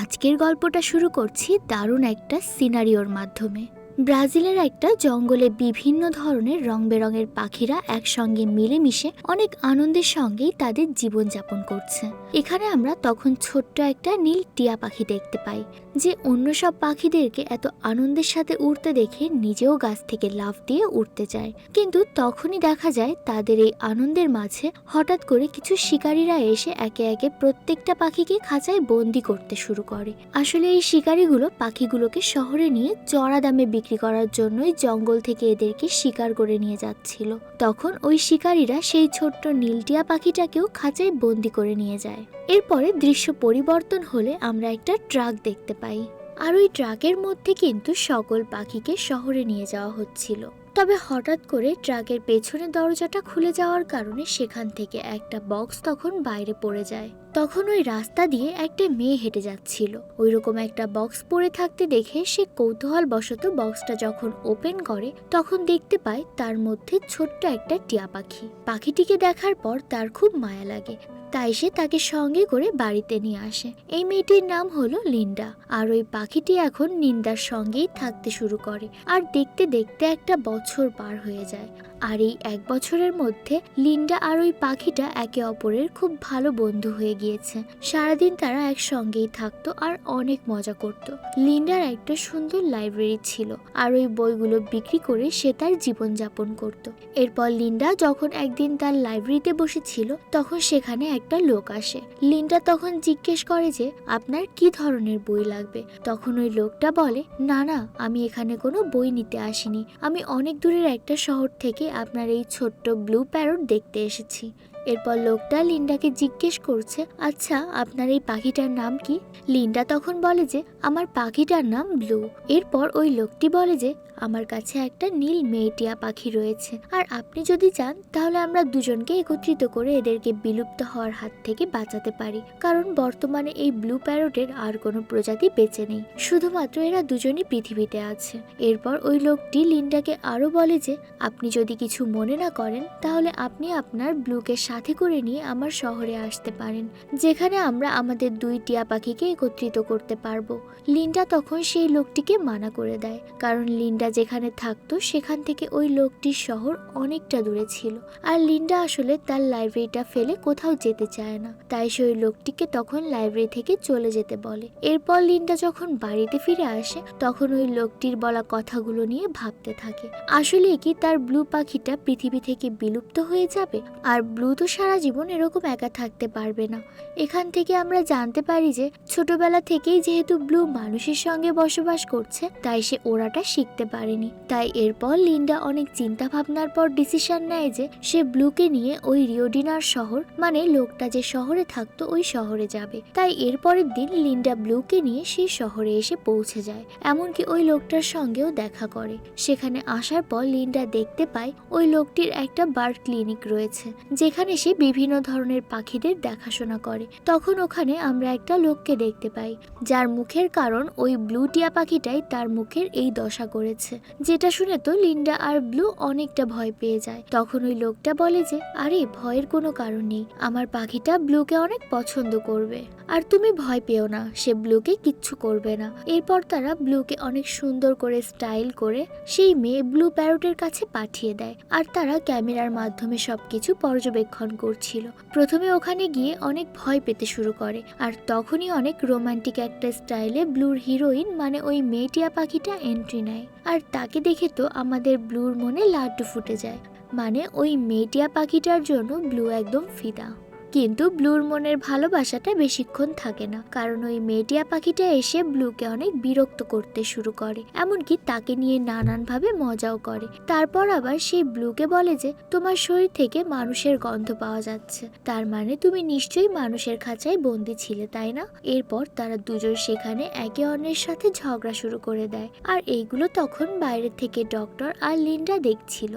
আজকের গল্পটা শুরু করছি দারুণ একটা সিনারিওর মাধ্যমে। ব্রাজিলের একটা জঙ্গলে বিভিন্ন ধরনের রং বেরঙের পাখিরা একসঙ্গে মিলেমিশে অনেক আনন্দের সঙ্গেই তাদের জীবনযাপন করছে। এখানে আমরা তখন ছোট্ট একটা নীল টিয়া পাখি দেখতে পাই, যে অন্য সব পাখিদেরকে এত আনন্দের সাথে উড়তে দেখে নিজেও গাছ থেকে লাফ দিয়ে উঠতে চায়। কিন্তু তখনই দেখা যায় তাদের এই আনন্দের মাঝে হঠাৎ করে কিছু শিকারীরা এসে একে একে প্রত্যেকটা পাখিকে খাঁচায় বন্দি করতে শুরু করে। আসলে এই শিকারীগুলো পাখিগুলোকে শহরে নিয়ে চড়া দামে বিক্রি করার জন্যই জঙ্গল থেকে এদেরকে শিকার করে নিয়ে যাচ্ছিল। তখন ওই শিকারীরা সেই ছোট্ট নীলটিয়া পাখিটাকেও খাঁচায় বন্দি করে নিয়ে যায়। এরপরে দৃশ্য পরিবর্তন হলে আমরা একটা ট্রাক দেখতে পাই, আর ওই ট্রাকের মধ্যে কিন্তু সকল পাখিকে শহরে নিয়ে যাওয়া হচ্ছিল। তবে হঠাৎ করে ট্রাকের পেছনের দরজাটা খুলে যাওয়ার কারণে সেখান থেকে একটা বক্স তখন বাইরে পড়ে যায়। তখন ওই রাস্তা দিয়ে একটা মেয়ে হেঁটে যাচ্ছিল, ওইরকম একটা বক্স পড়ে থাকতে দেখে সে কৌতূহল বশত বক্সটা যখন ওপেন করে তখন দেখতে পায় তার মধ্যে ছোট্ট একটা টিয়া পাখি। পাখিটিকে দেখার পর তার খুব মায়া লাগে, তাই সে তাকে সঙ্গে করে বাড়িতে নিয়ে আসে। এই মেয়েটির নাম হলো লিন্ডা, আর ওই পাখিটি এখন লিন্ডার সঙ্গেই থাকতে শুরু করে। আর দেখতে দেখতে একটা বছর পার হয়ে যায়, আর এই এক বছরের মধ্যে লিন্ডা আর ওই পাখিটা একে অপরের খুব ভালো বন্ধু হয়ে গিয়েছে। সারাদিন তারা একসঙ্গেই থাকতো আর অনেক মজা করত। লিন্ডার একটা সুন্দর লাইব্রেরি ছিল, আর ওই বইগুলো বিক্রি করে সে তার জীবনযাপন করত। এরপর লিন্ডা যখন একদিন তার লাইব্রেরিতে বসেছিল তখন সেখানে একটা লোক আসে। লিন্ডা তখন জিজ্ঞেস করে যে আপনার কি ধরনের বই লাগবে। তখন ওই লোকটা বলে, না না, আমি এখানে কোনো বই নিতে আসিনি, আমি অনেক দূরের একটা শহর থেকে আপনার এই ছোট্ট ব্লু প্যারট দেখতে এসেছি। এরপর লোকটা লিন্ডাকে জিজ্ঞেস করছে, আচ্ছা আপনার এই পাখিটার নাম কি? লিন্ডা তখন বলে যে আমার পাখিটার নাম ব্লু। এরপর ওই লোকটি বলে যে আমার কাছে একটা নীল মেয়েটিয়া পাখি রয়েছে, আর আপনি যদি চান তাহলে আমরা দুজনকে একত্রিত করে এদেরকে বিলুপ্ত হওয়ার হাত থেকে বাঁচাতে পারি, কারণ বর্তমানে এই ব্লু প্যারটের আর কোনো প্রজাতি বেঁচে নেই, শুধুমাত্র এরা দুজনই পৃথিবীতে আছে। এরপর ওই লোকটি লিন্ডাকে আরো বলে যে আপনি যদি কিছু মনে না করেন তাহলে আপনি আপনার ব্লুকে সাথে করে নিয়ে আমার শহরে আসতে পারেন, যেখানে আমরা আমাদের দুই টিয়া পাখিকে একত্রিত করতে পারবো। লিন্ডা তখন সেই লোকটিকে মানা করে দেয়, কারণ লিন্ডা যেখানে থাকতো সেখান থেকে ওই লোকটির শহর অনেকটা দূরে ছিল, আর লিন্ডা আসলে তার লাইব্রেরিটা ফেলে কোথাও যেতে চায় না, তাই সে ওই লোকটিকে তখন লাইব্রেরি থেকে চলে যেতে বলে। এরপর লিন্ডা যখন বাড়িতে ফিরে আসে তখন ওই লোকটির বলা কথাগুলো নিয়ে ভাবতে থাকে, আসলে কি তার ব্লু পাখিটা পৃথিবী থেকে বিলুপ্ত হয়ে যাবে? আর ব্লু তো সারা জীবন এরকম একা থাকতে পারবে না। এখান থেকে আমরা জানতে পারি যে ছোটবেলা থেকেই যেহেতু ব্লু মানুষের সঙ্গে বসবাস করছে তাই সে ওড়াটা শিখতে পারেনি। তাই এরপর লিন্ডা অনেক চিন্তা ভাবনার পর ডিসিশন নেয় যে সে ব্লুকে নিয়ে ওই রিওডিনার শহর, মানে লোকটা যে শহরে থাকতো ওই শহরে যাবে। তাই এরপরের দিন লিন্ডা ব্লুকে নিয়ে সেই শহরে এসে পৌঁছে যায়, এমনকি ওই লোকটার সঙ্গেও দেখা করে। সেখানে আসার পর লিন্ডা দেখতে পায় ওই লোকটির একটা বার্ড ক্লিনিক রয়েছে, যেখানে সে বিভিন্ন ধরনের পাখিদের দেখাশোনা করে। তখন ওখানে আমরা একটা লোককে দেখতে পাই, যার মুখের কারণ ওই ব্লু টিয়া পাখিটাই তার মুখের এই দশা করেছে, যেটা শুনে তো লিন্ডা আর ব্লু অনেকটা ভয় পেয়ে যায়। তখন ওই লোকটা বলে যে আরে ভয়ের কোনো কারণ নেই, আমার পাখিটা ব্লুকে অনেক পছন্দ করবে, আর তুমি ভয় পেও না, সে ব্লুকে কিচ্ছু করবে না। এরপর তারা ব্লুকে অনেক সুন্দর করে স্টাইল করে সেই মেয়ে ব্লু প্যারটের কাছে পাঠিয়ে দেয়, আর তারা ক্যামেরার মাধ্যমে সবকিছু পর্যবেক্ষণ করছিল। প্রথমে ওখানে গিয়ে অনেক ভয় পেতে শুরু করে, আর তখনই অনেক রোমান্টিক একটা স্টাইলে ব্লুর হিরোইন মানে ওই মেয়েটিয়া পাখিটা এন্ট্রি নেয়, আর তাকে দেখে তো আমাদের ব্লুর মনে লাড্ডু ফুটে যায়, মানে ওই মেয়েটিয়া পাখিটার জন্য ব্লু একদম ফিদা। কিন্তু ব্লুর মনের ভালোবাসাটা বেশিক্ষণ থাকে না, কারণ ওই মেয়েটিয়া পাখিটা এসে ব্লুকে অনেক বিরক্ত করতে শুরু করে, এমনকি তাকে নিয়ে নানানভাবে মজাও করে। তারপর আবার সেই ব্লুকে বলে যে তোমার শরীর থেকে মানুষের গন্ধ পাওয়া যাচ্ছে, তার মানে তুমি নিশ্চয়ই মানুষের খাঁচায় বন্দি ছিলে, তাই না? এরপর তারা দুজন সেখানে একে অন্যের সাথে ঝগড়া শুরু করে দেয়, আর এইগুলো তখন বাইরে থেকে ডক্টর আর লিন্ডা দেখছিল।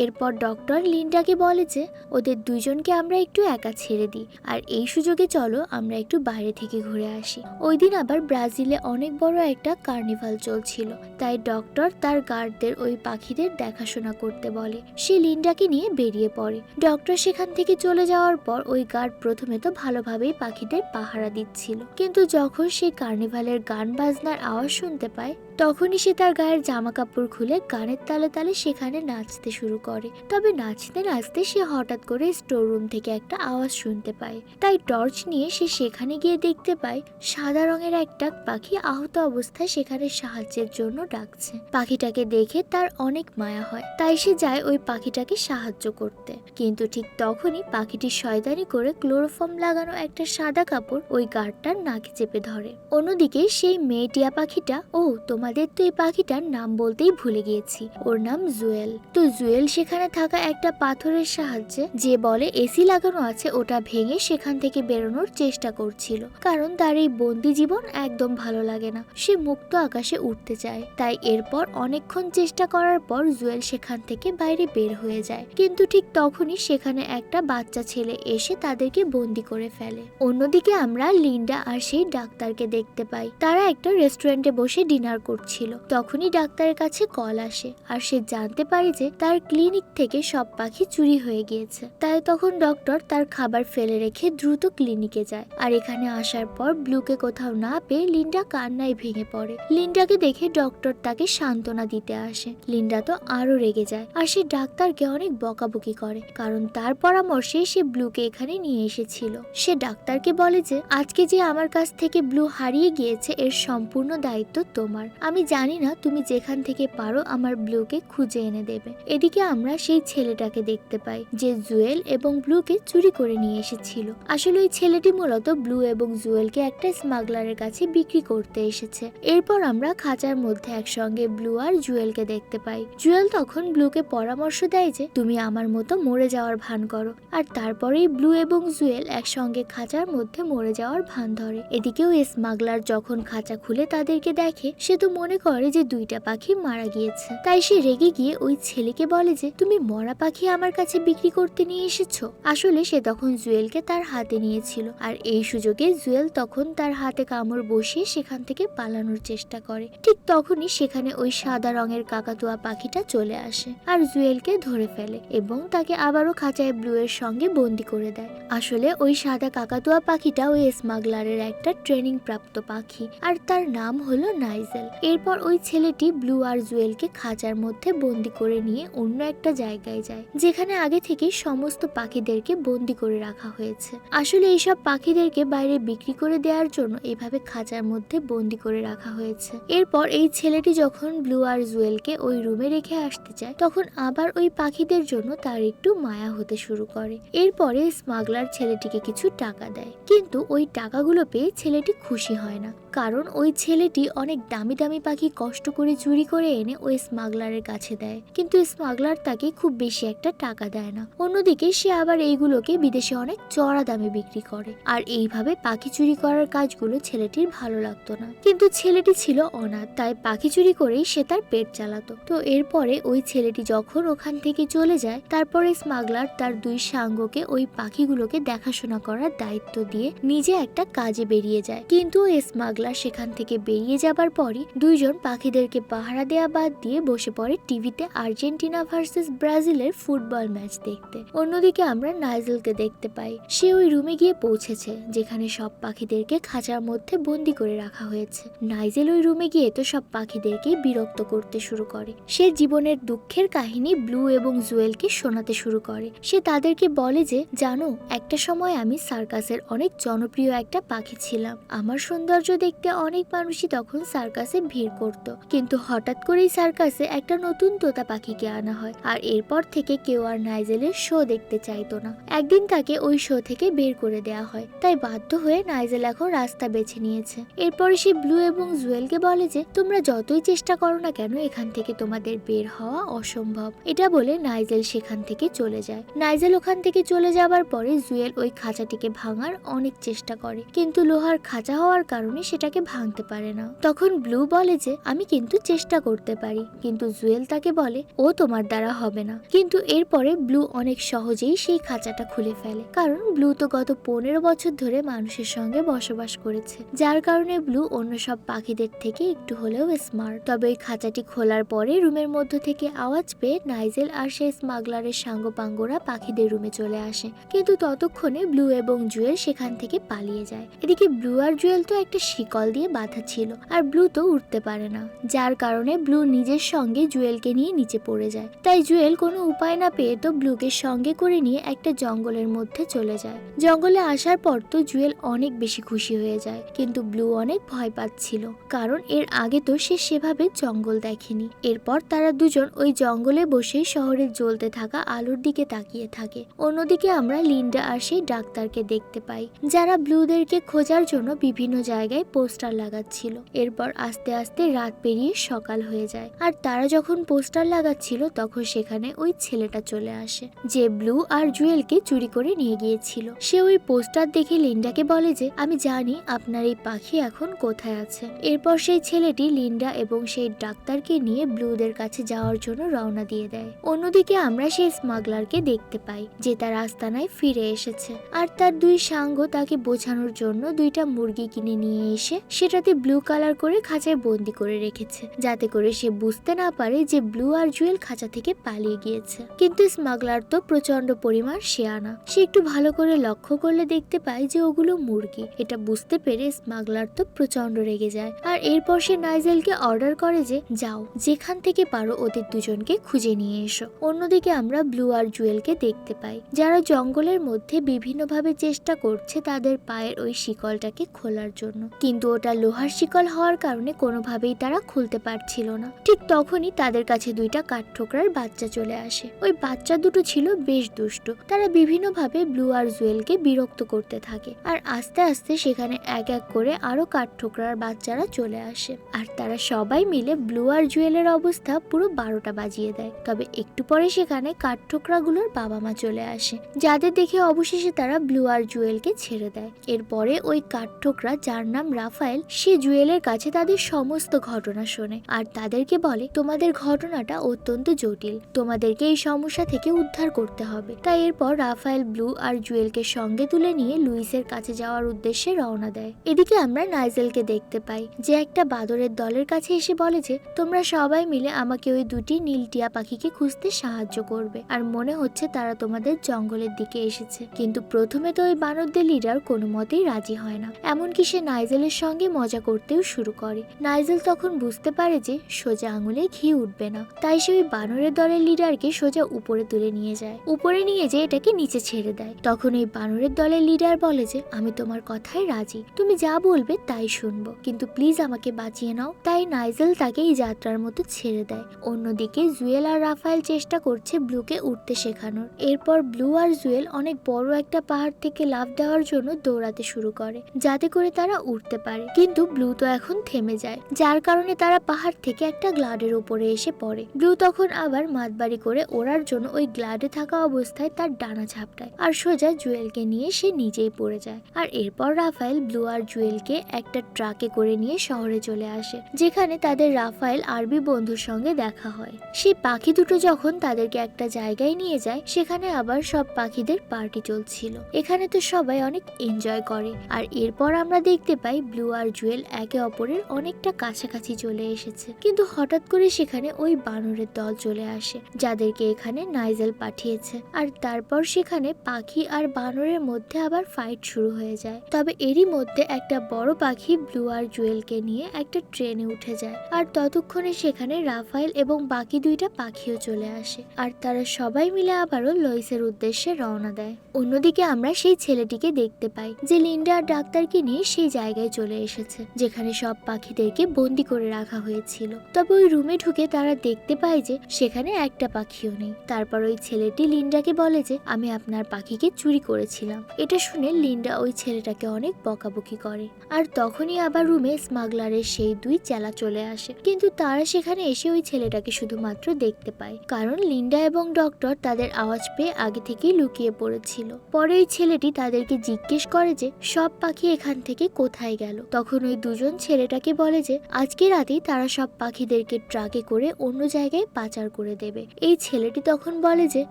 এরপর ডক্টর লিন্ডাকে বলে যে ওদের দুইজনকে আমরা একটু একা ছেড়ে দিই, আর এই সুযোগে চলো আমরা একটু বাইরে থেকে ঘুরে আসি। ওই দিন আবার ব্রাজিলে অনেক বড় একটা কার্নিভাল চলছিল, তাই ডক্টর তার গার্ডদের ওই পাখিদের দেখাশোনা করতে বলে। সে লিন্ডাকে নিয়ে বেরিয়ে পড়ে। ডক্টর সেখান থেকে চলে যাওয়ার পর ওই গার্ড প্রথমে তো ভালোভাবেই পাখিদের পাহারা দিচ্ছিল, কিন্তু যখন সে কার্নিভালের গান বাজনার আওয়াজ শুনতে পায় তখনই সে তার গায়ের জামা কাপড় খুলে গানের তালে তালে সেখানে নাচতে শুরু করে। তবে নাচতে নাচতে সে হঠাৎ করে স্টোর রুম থেকে একটা আওয়াজ শুনতে পায়, তাই টর্চ নিয়ে সে সেখানে গিয়ে দেখতে পায় সাদা রঙের একটা পাখি আহত অবস্থায় সেখানে সাহায্যের জন্য ডাকছে। পাখিটাকে দেখে তার অনেক মায়া হয়, তাই সে যায় ওই পাখিটাকে সাহায্য করতে। কিন্তু ঠিক তখনই পাখিটি শয়তানি করে ক্লোরোফর্ম লাগানো একটা সাদা কাপড় ওই গার্ডটার নাকে চেপে ধরে। অন্যদিকে সেই মেয়ে টিয়া পাখিটা, ও তোমাদের তো এই পাখিটার নাম বলতেই ভুলে গিয়েছি, ওর নাম জুয়েল। তো জুয়েল সেখানে থাকা একটা পাথরের সাহায্যে, যে বলে এসি লাগানো আছে, ওটা ভেঙে সেখান থেকে বেরোনোর চেষ্টা করছিল, কারণ তার এই বন্দি জীবন একদম ভালো লাগে না। সে মুক্ত আকাশে উঠতে চায়। তাই এরপর অনেকক্ষণ চেষ্টা করার পর জুয়েল সেখান থেকে বাইরে বের হয়ে যায়, কিন্তু ঠিক তখনই সেখানে একটা বাচ্চা ছেলে এসে তাদেরকে বন্দি করে ফেলে। অন্যদিকে আমরা লিন্ডা আর সেই ডাক্তারকে দেখতে পাই। তারা একটা রেস্টুরেন্টে বসে ডিনার করছিল। তখনই ডাক্তারের কাছে কল আসে, আর সে জানতে পারে যে তার ক্লিনিক থেকে সব পাখি চুরি হয়ে গিয়েছে। তাই তখন ডক্টর তার খাবার ফেলে রেখে দ্রুত ক্লিনিকে যায়। আর এখানে আসার পর ব্লুকে কোথাও না পেয়ে লিন্ডা কান্নায় ভেঙে পড়ে। লিন্ডাকে দেখে ডক্টর তাকে সান্ত্বনা দিতে আসে। লিন্ডা তো আরো রেগে যায়, আর সে ডাক্তারকে অনেক বকাবকি করে, কারণ তার পরামর্শে সে ব্লুকে এখানে নিয়ে এসেছিল। সে ডাক্তারকে বলে যে আজকে যে আমার কাছ থেকে ব্লু হারিয়ে গিয়েছে এর সম্পূর্ণ দায়িত্ব তোমার। আমি জানি না, তুমি যেখান থেকে পারো আমার ব্লুকে খুঁজে এনে দেবে। এদিকে আমরা সেই ছেলেটাকে দেখতে পাই যে জুয়েল এবং ব্লুকে চুরি করে নিয়ে এসেছিল। আসলে ওই ছেলেটি মূলত ব্লু এবং জুয়েলকে একটা স্মাগলারের কাছে বিক্রি করতে এসেছে। এরপর আমরা খাঁচার মধ্যে একসঙ্গে ব্লু আর জুয়েলকে দেখতে পাই। জুয়েল তখন ব্লুকে পরামর্শ দেয় যে তুমি আমার মতো মরে যাওয়ার ভান করো, আর তারপরেই ব্লু এবং জুয়েল একসঙ্গে খাঁচার মধ্যে মরে যাওয়ার ভান ধরে। এদিকেও স্মাগলার যখন খাঁচা খুলে তাদেরকে দেখে, সে তো মনে করে যে দুইটা পাখি মারা গিয়েছে। তাই সে রেগে গিয়ে ওই ছেলেকে বলে যে তুমি মরা পাখি আমার কাছে বিক্রি করতে নিয়ে এসেছো। আসলে সে তখন জুয়েলকে তার হাতে নিয়েছিল, আর এই সুযোগে জুয়েল তখন তার হাতে কামড় বসিয়ে সেখান থেকে পালানোর চেষ্টা করে। ঠিক তখনই সেখানে ওই সাদা রঙের কাকাতুয়া পাখিটা চলে আসে আর জুয়েলকে ধরে ফেলে এবং তাকে আবারও খাঁচায় ব্লু এর সঙ্গে বন্দি করে দেয়। আসলে ওই সাদা কাকাতুয়া পাখিটা ওই স্মাগলারের একটা ট্রেনিং প্রাপ্ত পাখি, আর তার নাম হলো নাইজেল। এরপর ওই ছেলেটি ব্লু আর জুয়েলকে খাঁচার মধ্যে বন্দি করে নিয়ে অন্য একটা জায়গায় যায়, যেখানে আগে থেকেই সমস্ত পাখিদেরকে বন্দি করে রাখা হয়েছে। আসলে এইসব পাখিদেরকে বাইরে বিক্রি করে দেওয়ার জন্য এভাবে খাঁচার মধ্যে বন্দি করে রাখা হয়েছে। এরপর এই ছেলেটি যখন ব্লু আর জুয়েলকে ওই রুমে রেখে আসতে চায়, তখন আবার ওই পাখিদের জন্য তার একটু মায়া হতে শুরু করে। এরপরে স্মাগলার ছেলেটিকে কিছু টাকা দেয়, কিন্তু ওই টাকাগুলো পেয়ে ছেলেটি খুশি হয় না, কারণ ওই ছেলেটি অনেক দামি দামি পাখি কষ্ট করে চুরি করে এনে ওই স্মাগলারের কাছে দেয়, কিন্তু স্মাগলার তাকে খুব বেশি একটা টাকা দেয় না। অন্যদিকে সে আবার এইগুলোকে বিদেশে অনেক চড়া দামে বিক্রি করে। আর এইভাবে পাখি চুরি করার কাজগুলো ছেলেটির ভালো লাগতো না, কিন্তু ছেলেটি ছিল অনাথ, তাই পাখি চুরি করেই সে তার পেট চালাতো। তো এরপরে ওই ছেলেটি যখন ওখান থেকে চলে যায়, তারপরে স্মাগলার তার দুই সাঙ্গকে ওই পাখিগুলোকে দেখাশোনা করার দায়িত্ব দিয়ে নিজে একটা কাজে বেরিয়ে যায়। কিন্তু ওই স্মাগলার সেখান থেকে বেরিয়ে যাবার পরই দুইজন পাখিদেরকে পাহারা দেয়া বাদ দিয়ে বসে পড়ে টিভিতে আর্জেন্টিনা ভার্সেস ব্রাজিলের ফুটবল ম্যাচ দেখতে। অন্যদিকে আমরা নাইজেলকে দেখতে পাই। সে ওই রুমে গিয়ে পৌঁছেছে যেখানে সব পাখিদেরকে খাঁচার মধ্যে বন্দি করে রাখা হয়েছে। নাইজেল ওই রুমে গিয়ে তো সব পাখিদেরকে বিরক্ত করতে শুরু করে। সে জীবনের দুঃখের কাহিনী ব্লু এবং জুয়েলকে শোনাতে শুরু করে। সে তাদেরকে বলে যে জানো, একটা সময় আমি সার্কাসের অনেক জনপ্রিয় একটা পাখি ছিলাম। আমার সৌন্দর্য দেখতে অনেক মানুষই তখন সার্কাসে ভিড় করত, কিন্তু হঠাৎ করেই সার্কাসে একটা নতুন তোতা পাখিকে আনা হয়, আর এরপর থেকে কেউ আর নাইজেলের শো দেখতে চাইতো না। একদিন তাকে ওই শো থেকে বের করে দেয়া হয়, তাই বাধ্য হয়ে নাইজেল এখন রাস্তা বেছে নিয়েছে। এরপরে সে ব্লু এবং জুয়েলকে বলে যে তোমরা যতই চেষ্টা করো না কেন এখান থেকে তোমাদের বের হওয়া অসম্ভব। এটা বলে নাইজেল সেখান থেকে চলে যায়। নাইজেল ওখান থেকে চলে যাবার পরে জুয়েল ওই খাঁচাটিকে ভাঙার অনেক চেষ্টা করে, কিন্তু লোহার খাঁচা হওয়ার কারণে সেটা সেটাকে ভাঙতে পারে না। তখন ব্লু বলে যে আমি কিন্তু চেষ্টা করতে পারি, কিন্তু জুয়েল তাকে বলে ও তোমার দ্বারা হবে না। কিন্তু এরপরে ব্লু অনেক সহজেই সেই খাঁচাটা খুলে ফেলে, কারণ ব্লু তো গত 15 বছর ধরে মানুষের সঙ্গে বসবাস করেছে, যার কারণে ব্লু অন্য সব পাখিদের থেকে একটু হলেও স্মার্ট। তবে ওই খাঁচাটি খোলার পরে রুমের মধ্য থেকে আওয়াজ পেয়ে নাইজেল আর সেই স্মাগলারের সাঙ্গপাঙ্গরা পাখিদের রুমে চলে আসে, কিন্তু ততক্ষণে ব্লু এবং জুয়েল সেখান থেকে পালিয়ে যায়। এদিকে ব্লু আর জুয়েল তো একটা শিকল দিয়ে বাঁধা ছিল, আর ব্লু তো উঠতে পারে না, যার কারণে ব্লু নিজের সঙ্গে জুয়েলকে নিয়ে নিচে পড়ে যায়। তাই জুয়েল কোনো উপায় না পেয়ে তো ব্লুকে সঙ্গে করে নিয়ে একটা জঙ্গলের মধ্যে চলে যায়। জঙ্গলে আসার পর তো জুয়েল অনেক বেশি খুশি হয়ে যায়, কিন্তু ব্লু অনেক ভয় পাচ্ছিল, কারণ এর আগে তো সে সেভাবে জঙ্গল দেখেনি। এরপর তারা দুজন ওই জঙ্গলে বসে শহরে জ্বলতে থাকা আলোর দিকে তাকিয়ে থাকে। অন্যদিকে আমরা লিন্ডা আর সেই ডাক্তারকে দেখতে পাই, যারা ব্লুদেরকে খোঁজার জন্য বিভিন্ন জায়গায় পোস্টার লাগাচ্ছিল। এরপর আস্তে আস্তে রাত পেরিয়ে সকাল হয়ে যায়, আর তারা যখন পোস্টার লাগাচ্ছিল তখন সেখানে ওই ছেলেটা চলে আসে, যে ব্লু আর জুয়েলকে চুরি করে নিয়ে গিয়েছিল। সে ওই পোস্টার দেখে লিন্ডাকে বলে যে আমি জানি আপনার এই পাখি এখন কোথায় আছে। এরপর সেই ছেলেটি লিন্ডা এবং সেই ডাক্তারকে নিয়ে ব্লুদের কাছে যাওয়ার জন্য রওনা দিয়ে দেয়। অন্যদিকে আমরা সেই স্মাগলারকে দেখতে পাই, যে তার আস্তানায় ফিরে এসেছে, আর তার দুই সাঙ্গ তাকে বোঝানোর জন্য দুইটা মুরগি কিনে নিয়ে এসে সেটাতে ব্লু কালার করে খাঁচায় বন্দি করে রেখেছে, যাতে করে সে বুঝতে না পারে যে ব্লু আর জুয়েল খাঁচা থেকে পালিয়ে গিয়েছে। কিন্তু স্মাগলার তো প্রচন্ড পরিমাণ শেয়ানা, সে একটু ভালো করে লক্ষ্য করলে দেখতে পায় যে ওগুলো মুরগি। এটা বুঝতে পেরে স্মাগলার তো প্রচন্ড রেগে যায়, আর এরপর সে নাইজেলকে অর্ডার করে যে যাও, যেখান থেকে পারো ওদের দুজনকে খুঁজে নিয়ে এসো। অন্যদিকে আমরা ব্লু আর জুয়েলকে দেখতে পাই, যারা জঙ্গলের মধ্যে বিভিন্নভাবে চেষ্টা করছে তাদের পায়ের ওই শিকলটাকে খোলার জন্য, কিন্তু ওটা লোহার শিকল হওয়ার কারণে কোনোভাবেই তারা খুলতে পারছিল না। ঠিক তখনই তাদের কাছে দুইটা কাঠঠোকরার বাচ্চা চলে আসে। ওই বাচ্চা দুটো ছিল বেশ দুষ্ট, তারা বিভিন্নভাবে ব্লু আর জুয়েলকে বিরক্ত করতে থাকে, আর আস্তে আস্তে সেখানে এক এক করে আরো কাঠঠোকরার বাচ্চারা চলে আসে, আর তারা সবাই মিলে ব্লু আর জুয়েলের অবস্থা পুরো 12টা বাজিয়ে দেয়। তবে একটু পরে সেখানে কাঠঠোকরাগুলোর বাবা মা চলে আসে, যাদের দেখে অবশেষে তারা ব্লু আর জুয়েলকে ছেড়ে দেয়। এরপরে ওই কাঠঠোকরা, যার নাম রাফায়েল, সে জুয়েলের কাছে তাদের সমস্ত ঘটনা শোনে, আর তাদেরকে বলে তোমাদের ঘটনাটা অত্যন্ত জটিল, তোমাদেরকে এই সমস্যা থেকে উদ্ধার করতে হবে। তাই এরপর রাফায়েল ব্লু আর জুয়েলকে সঙ্গে তুলে নিয়ে লুইসের কাছে যাওয়ার উদ্দেশ্যে রওনা দেয়। এদিকে আমরা নাইজেলকে দেখতে পাই, যে একটা বাদরের দলের কাছে এসে বলে যে তোমরা সবাই মিলে আমাকে ওই দুটি নীল টিয়া পাখিকে খুঁজতে সাহায্য করবে, আর মনে হচ্ছে তারা তোমাদের জঙ্গলের দিকে এসেছে। কিন্তু প্রথমে তো ওই বানরদের লিডার কোনো মতেই রাজি হয় না, এমনকি সে নাইজেলের সঙ্গে মজা করতেও শুরু করে। নাইজেল তখন বুঝতে পারে যে সোজা আঙুলে ঘি উঠবে না, তাই সে ওই বানরের দলের লিডারকে সোজা উপরে তুলে নিয়ে যায়, উপরে নিয়ে যে এটাকে নিচে ছেড়ে দেয়। তখন ওই বানরের দলের লিডার বলে যে আমি তোমার কথায় রাজি, তুমি যা বলবে তাই শুনবো, কিন্তু প্লিজ আমাকে বাঁচিয়ে নাও। তাই নাইজেল তাকে এই যাত্রার মতো ছেড়ে দেয়। অন্যদিকে জুয়েল আর রাফায়েল চেষ্টা করছে ব্লুকে উঠতে শেখানোর। এরপর ব্লু আর জুয়েল অনেক বড় একটা পাহাড় থেকে লাফ দেওয়ার জন্য দৌড়াতে শুরু করে, যাতে করে তারা উঠতে পারে, কিন্তু ব্লু তো এখন থেমে যায়, যার কারণে তারা পাহাড় থেকে একটা গ্লাডের উপরে এসে পড়ে। ব্লু তখন আবার মাতবাড়ি করে ওড়ার জন্য ওই গ্লাডে থাকা অবস্থায় তার ডানা ঝাপটায়, আর সোজা জুয়েলকে নিয়ে সে নিজেই পড়ে যায়। আর এরপর রাফায়েল ব্লু আর জুয়েলকে একটা ট্রাকে করে নিয়ে শহরে চলে আসে, যেখানে তাদের রাফায়েল আরবি বন্ধুর সঙ্গে দেখা হয়। সেই পাখি দুটো যখন তাদেরকে একটা জায়গায় নিয়ে যায়, সেখানে আবার সব পাখিদের পার্টি চলছিল। এখানে তো সবাই অনেক এনজয় করে। আর এরপর আমরা দেখতে পাই ব্লু আর জুয়েল একে অপরের অনেকটা কাছাকাছি চলে এসেছে, কিন্তু হঠাৎ করে সেখানে ওই বানরের দল চলে আসে, যাদেরকে এখানে নাইজেল পাঠিয়েছে। আর তারপর সেখানে পাখি আর বানরের মধ্যে আবার ফাইট শুরু হয়ে যায়। তবে এরই মধ্যে একটা বড় পাখি ব্লু আর জুয়েলকে নিয়ে একটা ট্রেনে উঠে যায়, আর ততক্ষণে সেখানে রাফায়েল এবং বাকি দুইটা পাখিও চলে আসে, আর তারা সবাই মিলে আবারও লুইসের উদ্দেশ্যে রওনা দেয়। অন্যদিকে আমরা সেই ছেলেটিকে দেখতে পাই, যে লিন্ডা আর ডাক্তারকে নিয়ে সেই জায়গায় চলে এসেছে, যেখানে সব পাখিদেরকে বন্দি করে রাখা হয়েছিল। তবে ওই রুমে ঢুকে তারা দেখতে পায় যে সেখানে একটা পাখিও নেই। তারপর ওই ছেলেটি লিন্ডাকে বলে যে আমি আপনার পাখিকে চুরি করেছিলাম। এটা শুনে লিন্ডা ওই ছেলেটাকে অনেক বকাবকি করে, আর তখনই আবার রুমে স্মাগলারের সেই দুই চেলা চলে আসে, কিন্তু তারা সেখানে এসে ওই ছেলেটাকে শুধুমাত্র দেখতে পায়, কারণ লিন্ডা এবং ডক্টর তাদের আওয়াজ পেয়ে আগে থেকেই লুকিয়ে পড়েছিল। পরে ওই ছেলেটি তাদেরকে জিজ্ঞেস করে যে সব পাখি এখান থেকে কোথায় গেল। গেল। তখন ওই দুজন ছেলেটাকে বলে যে আজকে রাতেই তারা সব পাখিদেরকে ট্রাকে করে অন্য জায়গায় পাচার করে দেবে। এই ছেলেটি তখন বলে যে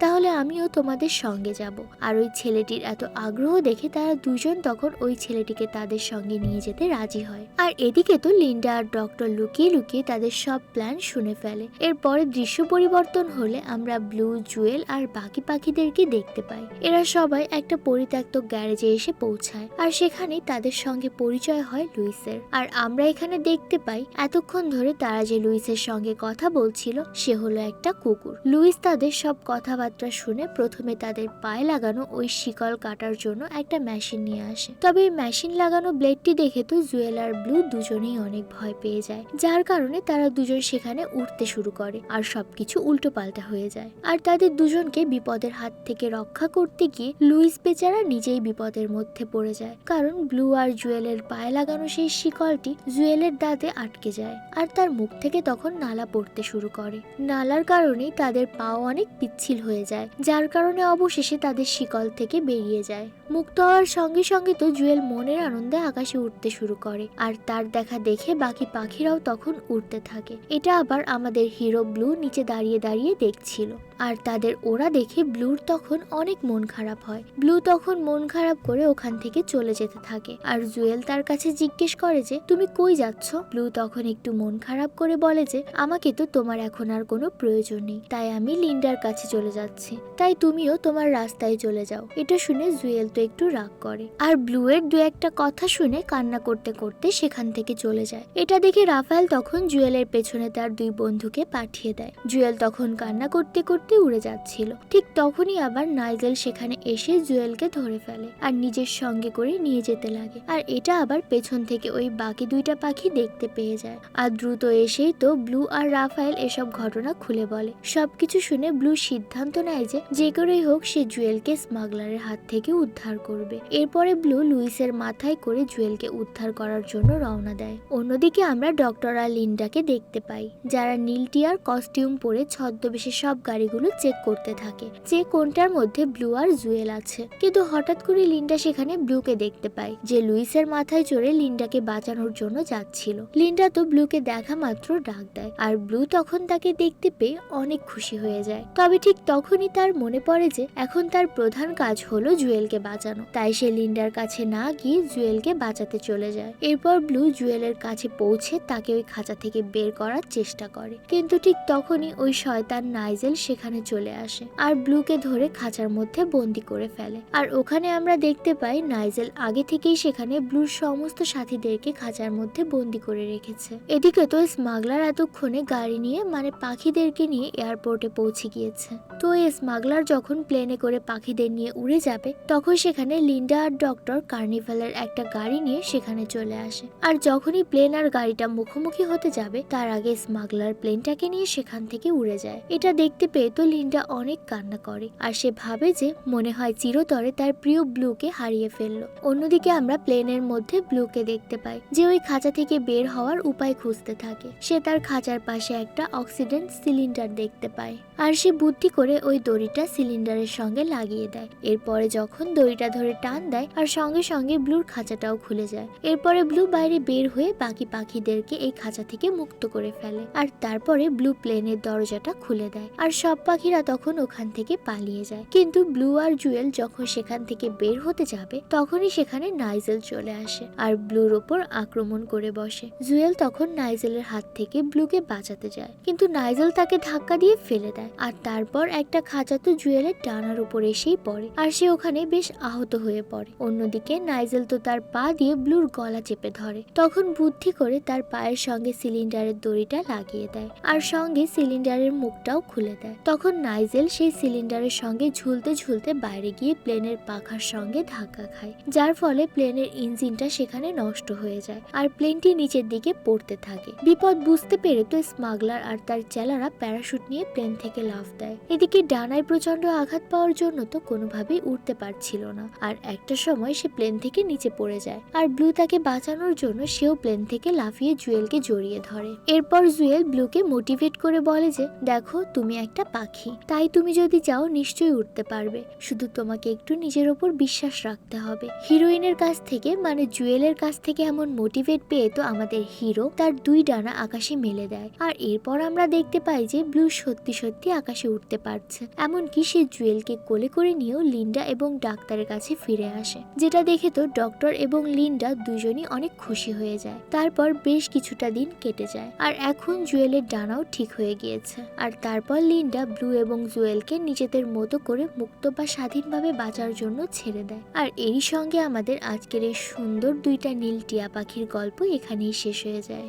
তাহলে আমিও তোমাদের সঙ্গে যাব। আর ওই ছেলেটির এত আগ্রহ দেখে তারা দুজন তখন ওই ছেলেটিকে তাদের সঙ্গে নিয়ে যেতে রাজি হয়। আর এদিকে তো লিন্ডা আর ডক্টর লুকিয়ে লুকিয়ে তাদের সব প্ল্যান শুনে ফেলে। এরপরে দৃশ্য পরিবর্তন হলে আমরা ব্লু, জুয়েল আর বাকি পাখিদেরকে দেখতে পাই। এরা সবাই একটা পরিত্যক্ত গ্যারেজে এসে পৌঁছায় আর সেখানে তাদের সঙ্গে পরিচয় হয় লুইসের। আর আমরা এখানে দেখতে পাই এতক্ষণ ধরে তারা যে লুইসের সঙ্গে কথা বলছিল সে হলো একটা কুকুর। লুইস তাদের সব কথাবার্তা শুনে প্রথমে তাদের পায়ে লাগানো ওই শিকল কাটার জন্য একটা মেশিন নিয়ে আসে। তবে এই মেশিন লাগানো ব্লেডটি দেখে তো জুয়েল আর ব্লু দুজনেই অনেক ভয় পেয়ে যায়, যার কারণে তারা দুজন সেখানে উঠতে শুরু করে আর সবকিছু উল্টো পাল্টা হয়ে যায়। আর তাদের দুজনকে বিপদের হাত থেকে রক্ষা করতে গিয়ে লুইস বেচারা নিজেই বিপদের মধ্যে পড়ে যায়, কারণ ব্লু আর জুয়েলের পায়ে লাগানো সেই শিকলটি জুয়েলের দাঁতে আটকে যায় আর তার মুখ থেকে তখন নালা পড়তে শুরু করে। নালার কারণে তাদের পাও অনেক পিচ্ছিল হয়ে যায়, যার কারণে অবশেষে তাদের শিকল থেকে বেরিয়ে যায়। মুক্ত হওয়ার সঙ্গে সঙ্গে তো জুয়েল মনের আনন্দে আকাশে উঠতে শুরু করে আর তার দেখা দেখে বাকি পাখিরাও তখন উঠতে থাকে। এটা আবার আমাদের হিরো ব্লু নিচে দাঁড়িয়ে দাঁড়িয়ে দেখছিল আর তাদের ওরা দেখে ব্লুর তখন অনেক মন খারাপ হয়। ব্লু তখন মন খারাপ করে ওখান থেকে চলে যেতে থাকে আর জুয়েল তার কাছে জিজ্ঞেস করে যে তুমি কই যাচ্ছ। ব্লু তখন একটু মন খারাপ করে বলে যে আমাকে তো তোমার এখন আর কোনো প্রয়োজন নেই, তাই আমি লিন্ডার কাছে চলে যাচ্ছি, তাই তুমিও তোমার রাস্তায় চলে যাও। এটা শুনে জুয়েল তো একটু রাগ করে আর ব্লু এর দু একটা কথা শুনে কান্না করতে করতে সেখান থেকে চলে যায়। এটা দেখে রাফায়েল তখন জুয়েলের পেছনে তার দুই বন্ধুকে পাঠিয়ে দেয়। জুয়েল তখন কান্না করতে করতে উড়ে যাচ্ছিল। ঠিক তখনই আবার নাইজেল সেখানে এসে জুয়েলকে ধরে ফেলে আর নিজের সঙ্গে করে নিয়ে যেতে লাগে। আর এটা আবার পেছন থেকে ওই বাকি দুইটা পাখি দেখতে পেয়ে যায় আর দ্রুত এসেই তো ব্লু আর রাফায়েল এসব ঘটনা খুলে বলে। সবকিছু শুনে ব্লু সিদ্ধান্ত নেয় যে যে করেই হোক সে জুয়েলকে স্মাগলারের হাত থেকে উদ্ধার করবে। এরপরে ব্লু লুইসের মাথায় করে জুয়েলকে উদ্ধার করার জন্য রওনা দেয়। অন্যদিকে আমরা ডক্টর আর লিন্ডাকে দেখতে পাই, যারা নীল টিয়ার কস্টিউম পরে ছদ্মবেশে সব গাড়িগুলো চেক করতে থাকে যে কোনটার মধ্যে ব্লু আর জুয়েল আছে। কিন্তু হঠাৎ করে লিন্ডা সেখানে ব্লুকে দেখতে পায় যে লুইসের মাথায় চড়ে লিন্ডাকে বাঁচানোর জন্য যাচ্ছিল। লিন্ডা তো ব্লুকে দেখা মাত্র ডাক দেয় আর ব্লু তখন তাকে দেখতে পেয়ে অনেক খুশি হয়ে যায়। তবে ঠিক তখনই তার মনে পড়ে যে এখন তার প্রধান কাজ হলো জুয়েলকে বাঁচানো, তাই সে লিন্ডার কাছে না গিয়ে জুয়েলকে বাঁচাতে চলে যায়। এরপর ব্লু জুয়েলের কাছে পৌঁছে তাকে ওই খাঁচা থেকে বের করার চেষ্টা করে, কিন্তু ঠিক তখনই ওই শয়তান নাইজেল সেখানে চলে আসে আর ব্লুকে ধরে খাঁচার মধ্যে বন্দি করে ফেলে। আর ওখানে আমরা দেখতে পাই নাইজেল আগে থেকেই সেখানে ব্লুর সমস্ত সাথীদেরকে খাঁচার মধ্যে বন্দি করে রেখেছে। এদিকে তো স্মাগলার এতক্ষণে গাড়ি নিয়ে মানে পাখিদেরকে নিয়ে এয়ারপোর্টে পৌঁছে গিয়েছে। তো এই স্মাগলার যখন প্লেনে করে পাখিদের নিয়ে উড়ে যাবে তখন সেখানে লিন্ডা আর ডক্টর কার্নিভালের একটা গাড়ি নিয়ে সেখানে চলে আসে। আর যখনই প্লেন আর গাড়িটা মুখোমুখি হতে যাবে তার আগে স্মাগলার প্লেনটাকে নিয়ে সেখান থেকে উড়ে যায়। এটা দেখতে পেয়ে তো লিন্ডা অনেক কান্না করে আর সে ভাবে যে মনে হয় চিরতরে তার প্রিয় ব্লুকে হারিয়ে ফেললো। অন্যদিকে আমরা প্লেনের মধ্যে ব্লুকে দেখতে পাই যে ওই খাঁচা থেকে বের হওয়ার উপায় খুঁজতে থাকে। সে তার খাঁচার পাশে একটা অক্সিজেন সিলিন্ডার দেখতে পায় আর সে বুদ্ধি করে ওই দড়িটা সিলিন্ডারের সঙ্গে লাগিয়ে দেয়। এরপরে যখন দড়িটা ধরে টান দেয় আর সঙ্গে সঙ্গে ব্লুর খাঁচাটাও খুলে যায়। এরপরে ব্লু বাইরে বের হয়ে বাকি পাখিদেরকে এই খাঁচা থেকে মুক্ত করে ফেলে আর তারপরে ব্লু প্লেনের দরজাটা খুলে দেয় আর সব পাখিরা তখন ওখান থেকে পালিয়ে যায়। কিন্তু ব্লু আর জুয়েল যখন সেখান থেকে বের হতে যাবে তখনই সেখানে নাইজেল চলে আসে আর ব্লুর ওপর আক্রমণ করে বসে। জুয়েল তখন নাইজেলের হাত থেকে ব্লুকে বাঁচাতে যায়, কিন্তু নাইজেল তাকে ধাক্কা দিয়ে ফেলে দেয় আর তারপর একটা খাঁচা তো জুয়েলের ডানার উপর এসেই পড়ে আর সে ওখানে বেশ আহত হয়ে পড়ে। অন্যদিকে নাইজেল তো তার পা দিয়ে ব্লুর গলা চেপে ধরে, তখন বুদ্ধি করে তার পায়ের সঙ্গে সিলিন্ডারের দড়িটা লাগিয়ে দেয় আর সঙ্গে সিলিন্ডারের মুখটাও খুলে দেয়। তখন নাইজেল সেই সিলিন্ডারের সঙ্গে ঝুলতে ঝুলতে বাইরে গিয়ে প্লেনের পাখার সঙ্গে ধাক্কা খায়, যার ফলে প্লেনের ইঞ্জিনটা সেখানে নষ্ট হয়ে যায় আর প্লেনটি নিচের দিকে পড়তে থাকে। বিপদ বুঝতে পেরে তো স্মাগলার আর তার চেলারা প্যারাশুট নিয়ে প্লেন থেকে লাফ দেয়। এদিকে ডানায় প্রচন্ড আঘাত পাওয়ার জন্য তো কোনোভাবেই উঠতে পারছিল না আর একটা সময় সে প্লেন থেকে নিচে পড়ে যায় আর ব্লু তাকে বাঁচানোর জন্য সেও প্লেন থেকে লাফিয়ে জুয়েলকে জড়িয়ে ধরে। এরপর জুয়েল ব্লুকে মোটিভেট করে বলে যে দেখো তুমি একটা পাখি, তাই তুমি যদি চাও নিশ্চয়ই উঠতে পারবে, শুধু তোমাকে একটু নিজের ওপর বিশ্বাস রাখতে হবে। হিরোইনের কাছ থেকে মানে জুয়েলের কাছ থেকে এমন মোটিভেট পেয়ে তো আমাদের হিরো তার 2 ডানা আকাশে মেলে দেয়। আর এরপর আমরা দেখতে পাই যে ব্লু সত্যি সত্যি আকাশে উঠতে পারছে, এমনকি সে জুয়েলকে কোলে করে নিয়েও লিন্ডা এবং ডাক্তারের কাছে ফিরে আসে, যেটা দেখে তো ডক্টর এবং লিন্ডা দুজনই অনেক খুশি হয়ে যায়। তারপর বেশ কিছুটা দিন কেটে যায় আর এখন জুয়েলের ডানাও ঠিক হয়ে গিয়েছে। আর তারপর লিন্ডা ব্লু এবং জুয়েলকে নিজেদের মতো করে মুক্ত বা স্বাধীনভাবে বাঁচার জন্য ছেড়ে দেয়। আর এরই সঙ্গে আমাদের আজকের এই সুন্দর 2টা নীল টিয়া পাখির গল্প এখানেই শেষ হয়ে যায়।